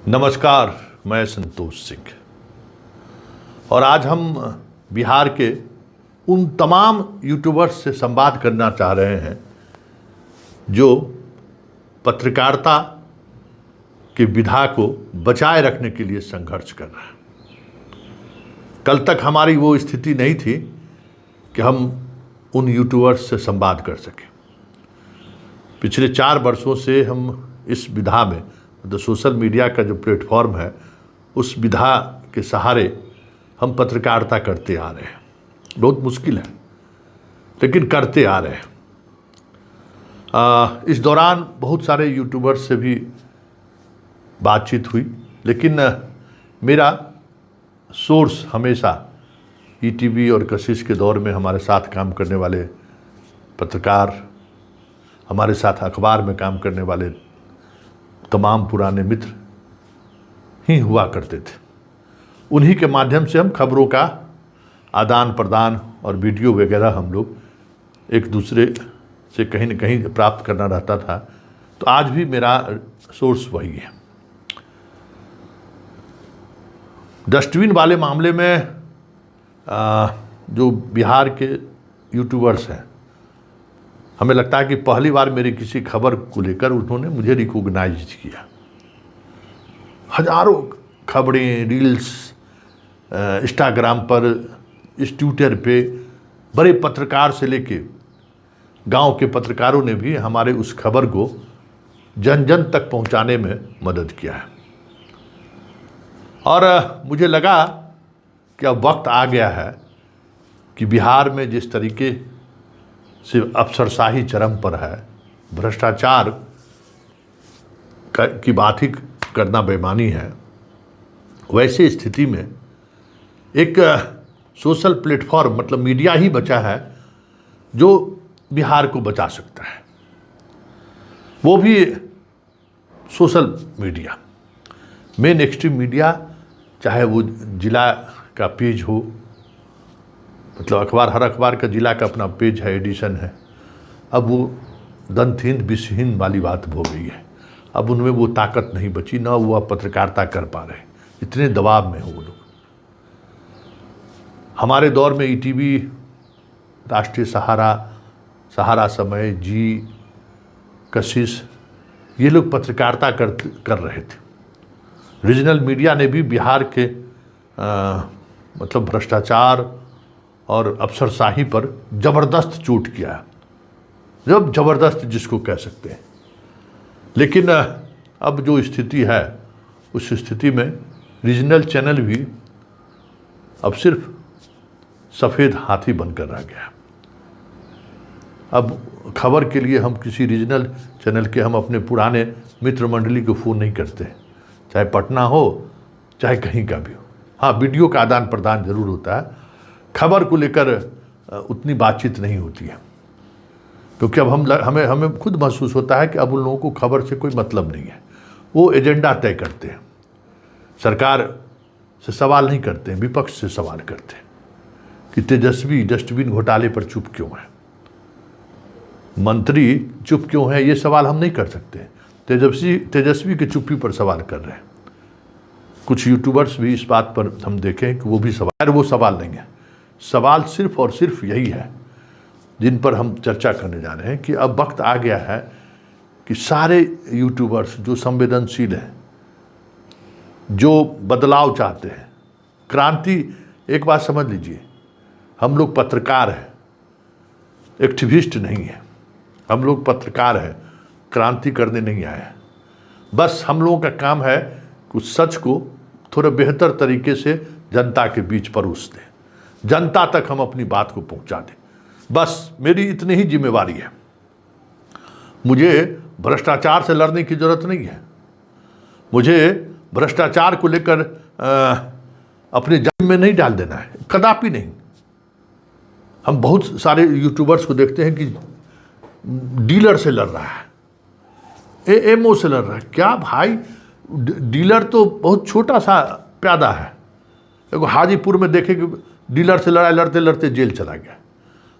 नमस्कार, मैं संतोष सिंह और आज हम बिहार के उन तमाम यूट्यूबर्स से संवाद करना चाह रहे हैं जो पत्रकारिता की विधा को बचाए रखने के लिए संघर्ष कर रहे हैं। कल तक हमारी वो स्थिति नहीं थी कि हम उन यूट्यूबर्स से संवाद कर सकें। पिछले 4 वर्षों से हम इस विधा में, तो सोशल मीडिया का जो प्लेटफॉर्म है, उस विधा के सहारे हम पत्रकारिता करते आ रहे हैं। बहुत मुश्किल है, लेकिन करते आ रहे हैं। इस दौरान बहुत सारे यूट्यूबर्स से भी बातचीत हुई, लेकिन मेरा सोर्स हमेशा ईटीवी और कशिश के दौर में हमारे साथ काम करने वाले पत्रकार, हमारे साथ अखबार में काम करने वाले तमाम पुराने मित्र ही हुआ करते थे। उन्हीं के माध्यम से हम खबरों का आदान प्रदान और वीडियो वगैरह हम लोग एक दूसरे से कहीं न कहीं प्राप्त करना रहता था। तो आज भी मेरा सोर्स वही है। डस्टबिन वाले मामले में जो बिहार के यूट्यूबर्स हैं, हमें लगता है कि पहली बार मेरी किसी खबर को लेकर उन्होंने मुझे रिकॉग्नाइज किया। हजारों खबरें, रील्स, इंस्टाग्राम पर, इस ट्विटर पे बड़े पत्रकार से लेके गांव के पत्रकारों ने भी हमारे उस खबर को जन जन तक पहुंचाने में मदद किया है। और मुझे लगा कि अब वक्त आ गया है कि बिहार में जिस तरीके से अफसरशाही चरम पर है, भ्रष्टाचार की बात ही करना बेईमानी है, वैसे स्थिति में एक सोशल प्लेटफॉर्म मतलब मीडिया ही बचा है जो बिहार को बचा सकता है। वो भी social media, main stream media, चाहे वो जिला का पेज हो, मतलब अखबार, हर अखबार का जिला का अपना पेज है, एडिशन है। अब वो दंतहीन विषहीन वाली बात हो गई है। अब उनमें वो ताकत नहीं बची, ना वो अब पत्रकारिता कर पा रहे, इतने दबाव में हो वो लोग। हमारे दौर में ईटीवी, राष्ट्रीय सहारा, सहारा समय, जी, कशिश, ये लोग पत्रकारिता कर रहे थे। रीजनल मीडिया ने भी बिहार के मतलब भ्रष्टाचार और अफसरशाही पर ज़बरदस्त चोट किया है, जब ज़बरदस्त जिसको कह सकते हैं। लेकिन अब जो स्थिति है, उस स्थिति में रीजनल चैनल भी अब सिर्फ सफ़ेद हाथी बनकर रह गया। अब खबर के लिए हम किसी रीजनल चैनल के, हम अपने पुराने मित्र मंडली को फ़ोन नहीं करते, चाहे पटना हो चाहे कहीं का भी हो। हाँ, वीडियो का आदान प्रदान ज़रूर होता है, खबर को लेकर उतनी बातचीत नहीं होती है, क्योंकि अब हमें खुद महसूस होता है कि अब उन लोगों को खबर से कोई मतलब नहीं है। वो एजेंडा तय करते हैं, सरकार से सवाल नहीं करते हैं, विपक्ष से सवाल करते हैं कि तेजस्वी डस्टबिन घोटाले पर चुप क्यों है, मंत्री चुप क्यों है। ये सवाल हम नहीं कर सकते। तेजस्वी के चुप्पी पर सवाल कर रहे हैं। कुछ यूट्यूबर्स भी इस बात पर हम देखें कि वो भी सवाल नहीं है। सवाल सिर्फ और सिर्फ यही है जिन पर हम चर्चा करने जा रहे हैं कि अब वक्त आ गया है कि सारे यूट्यूबर्स जो संवेदनशील हैं, जो बदलाव चाहते हैं, क्रांति, एक बात समझ लीजिए, हम लोग पत्रकार हैं, एक्टिविस्ट नहीं है। हम लोग पत्रकार हैं, क्रांति करने नहीं आए हैं। बस हम लोगों का काम है कि सच को थोड़ा बेहतर तरीके से जनता के बीच परोस दें, जनता तक हम अपनी बात को पहुंचा दें। बस मेरी इतनी ही जिम्मेवारी है। मुझे भ्रष्टाचार से लड़ने की जरूरत नहीं है। मुझे भ्रष्टाचार को लेकर अपने जमीन में नहीं डाल देना है, कदापि नहीं। हम बहुत सारे यूट्यूबर्स को देखते हैं कि डीलर से लड़ रहा है, एएमओ से लड़ रहा है। क्या भाई, डीलर तो बहुत छोटा सा प्यादा है। देखो हाजीपुर में देखे कि डीलर से लड़ाई लड़ते लड़ते जेल चला गया।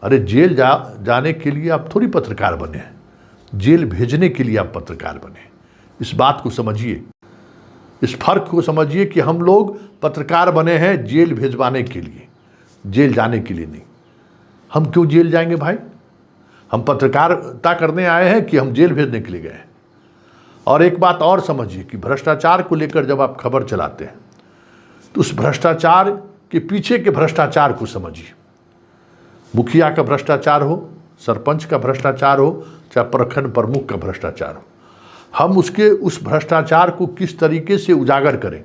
अरे जेल जाने के लिए आप थोड़ी पत्रकार बने हैं, जेल भेजने के लिए आप पत्रकार बने। इस बात को समझिए। इस फर्क को समझिए कि हम लोग पत्रकार बने हैं जेल भेजवाने के लिए, जेल जाने के लिए नहीं। हम क्यों जेल जाएंगे भाई? हम पत्रकारिता करने आए हैं कि हम जेल भेजने के लिए गए हैं? और एक बात और समझिए कि भ्रष्टाचार को लेकर जब आप खबर चलाते हैं तो उस भ्रष्टाचार के पीछे के भ्रष्टाचार को समझिए। मुखिया का भ्रष्टाचार हो, सरपंच का भ्रष्टाचार हो, चाहे प्रखंड प्रमुख का भ्रष्टाचार हो, हम उस भ्रष्टाचार को किस तरीके से उजागर करें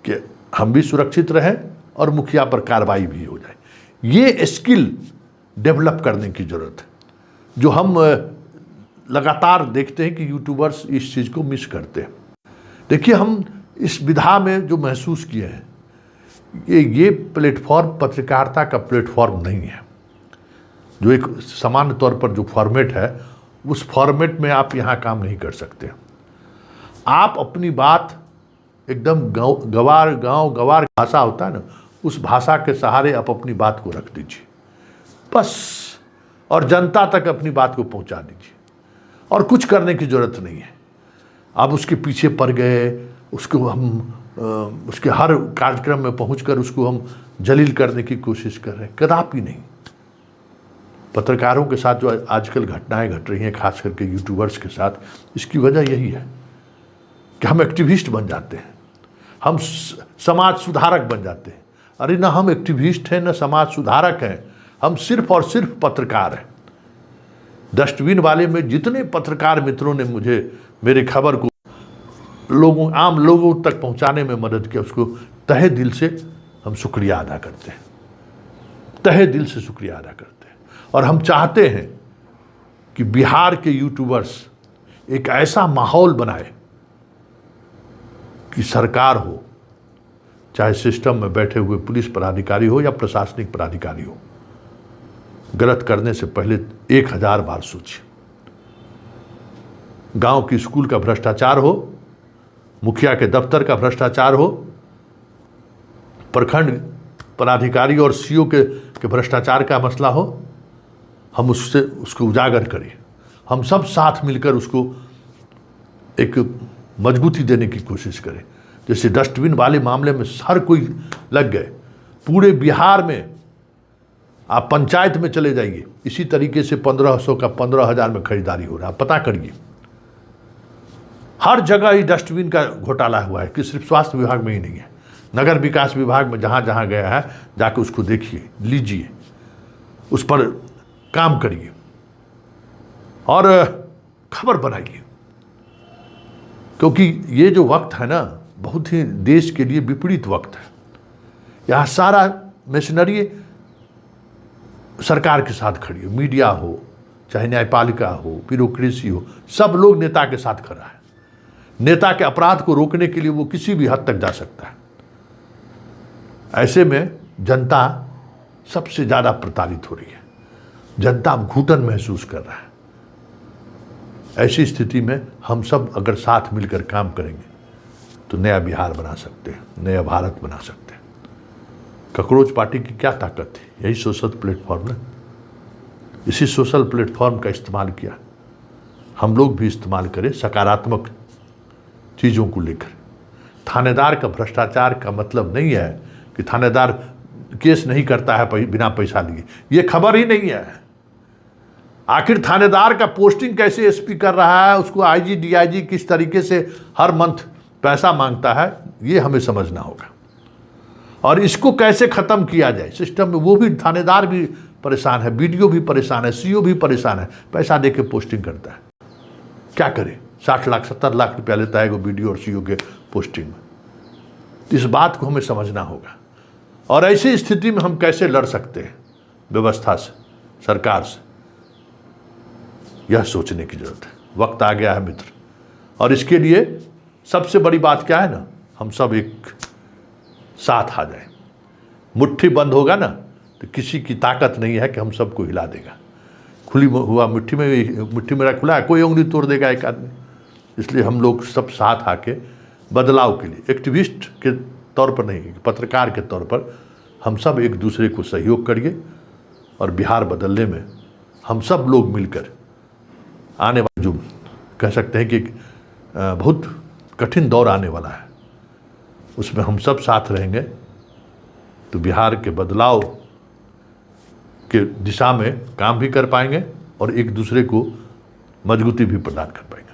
कि हम भी सुरक्षित रहें और मुखिया पर कार्रवाई भी हो जाए। ये स्किल डेवलप करने की जरूरत है, जो हम लगातार देखते हैं कि यूट्यूबर्स इस चीज़ को मिस करते हैं। देखिए, हम इस विधा में जो महसूस किए हैं, ये प्लेटफॉर्म पत्रकारिता का प्लेटफॉर्म नहीं है। जो एक सामान्य तौर पर जो फॉर्मेट है, उस फॉर्मेट में आप यहाँ काम नहीं कर सकते। आप अपनी बात एकदम गाँव भाषा होता है ना, उस भाषा के सहारे आप अपनी बात को रख दीजिए बस, और जनता तक अपनी बात को पहुँचा दीजिए, और कुछ करने की जरूरत नहीं है। आप उसके पीछे पड़ गए, उसको हम उसके हर कार्यक्रम में पहुंचकर उसको हम जलील करने की कोशिश कर रहे हैं, कदापि नहीं। पत्रकारों के साथ जो आजकल घटनाएं घट रही हैं, खास करके यूट्यूबर्स के साथ, इसकी वजह यही है कि हम एक्टिविस्ट बन जाते हैं, हम समाज सुधारक बन जाते हैं। अरे ना हम एक्टिविस्ट हैं, ना समाज सुधारक हैं, हम सिर्फ और सिर्फ पत्रकार हैं। डस्टबिन वाले में जितने पत्रकार मित्रों ने मेरे खबर को आम लोगों तक पहुंचाने में मदद किया, उसको तहे दिल से हम शुक्रिया अदा करते हैं, तहे दिल से शुक्रिया अदा करते हैं। और हम चाहते हैं कि बिहार के यूट्यूबर्स एक ऐसा माहौल बनाए कि सरकार हो, चाहे सिस्टम में बैठे हुए पुलिस पदाधिकारी हो या प्रशासनिक पदाधिकारी हो, गलत करने से पहले 1000 बार सोचे। गांव की स्कूल का भ्रष्टाचार हो, मुखिया के दफ्तर का भ्रष्टाचार हो, प्रखंड पदाधिकारी और सीओ के भ्रष्टाचार का मसला हो, हम उसको उजागर करें। हम सब साथ मिलकर उसको एक मजबूती देने की कोशिश करें। जैसे डस्टबिन वाले मामले में हर कोई लग गए, पूरे बिहार में आप पंचायत में चले जाइए, इसी तरीके से 1500 का 15,000 में खरीदारी हो रहा है। पता करिए, हर जगह ही डस्टबिन का घोटाला हुआ है, कि सिर्फ स्वास्थ्य विभाग में ही नहीं है, नगर विकास विभाग में जहाँ जहाँ गया है, जाकर उसको देखिए, लीजिए, उस पर काम करिए और खबर बनाइए। क्योंकि ये जो वक्त है ना, बहुत ही देश के लिए विपरीत वक्त है। यहाँ सारा मशीनरी सरकार के साथ खड़ी है, मीडिया हो, चाहे न्यायपालिका हो, ब्यूरोक्रेसी हो, सब लोग नेता के साथ खड़ा है। नेता के अपराध को रोकने के लिए वो किसी भी हद तक जा सकता है। ऐसे में जनता सबसे ज़्यादा प्रताड़ित हो रही है, जनता घुटन महसूस कर रहा है। ऐसी स्थिति में हम सब अगर साथ मिलकर काम करेंगे तो नया बिहार बना सकते हैं, नया भारत बना सकते हैं। कॉकरोच पार्टी की क्या ताकत थी? यही सोशल प्लेटफॉर्म है। इसी सोशल प्लेटफॉर्म का इस्तेमाल किया, हम लोग भी इस्तेमाल करें सकारात्मक चीज़ों को लेकर। थानेदार का भ्रष्टाचार का मतलब नहीं है कि थानेदार केस नहीं करता है बिना पैसा लिए, ये खबर ही नहीं है। आखिर थानेदार का पोस्टिंग कैसे एसपी कर रहा है, उसको आईजी डीआईजी किस तरीके से हर मंथ पैसा मांगता है, ये हमें समझना होगा। और इसको कैसे ख़त्म किया जाए सिस्टम में, वो भी थानेदार भी परेशान है, बीडीओ भी परेशान है, सीओ भी परेशान है, पैसा दे के पोस्टिंग करता है। क्या करे? 60 लाख 70 लाख रुपया लेता है वो बीडीओ और सीओ के पोस्टिंग में। इस बात को हमें समझना होगा। और ऐसी स्थिति में हम कैसे लड़ सकते हैं व्यवस्था से, सरकार से, यह सोचने की जरूरत है। वक्त आ गया है मित्र, और इसके लिए सबसे बड़ी बात क्या है ना, हम सब एक साथ आ जाए। मुट्ठी बंद होगा ना तो किसी की ताकत नहीं है कि हम सबको हिला देगा। खुली हुआ मुट्ठी मेरा खुला है, कोई उंगली तोड़ देगा एक आदमी। इसलिए हम लोग सब साथ आके बदलाव के लिए, एक्टिविस्ट के तौर पर नहीं, पत्रकार के तौर पर हम सब एक दूसरे को सहयोग करिए और बिहार बदलने में हम सब लोग मिलकर आने वाले जो कह सकते हैं कि बहुत कठिन दौर आने वाला है, उसमें हम सब साथ रहेंगे तो बिहार के बदलाव के दिशा में काम भी कर पाएंगे और एक दूसरे को मजबूती भी प्रदान कर पाएंगे।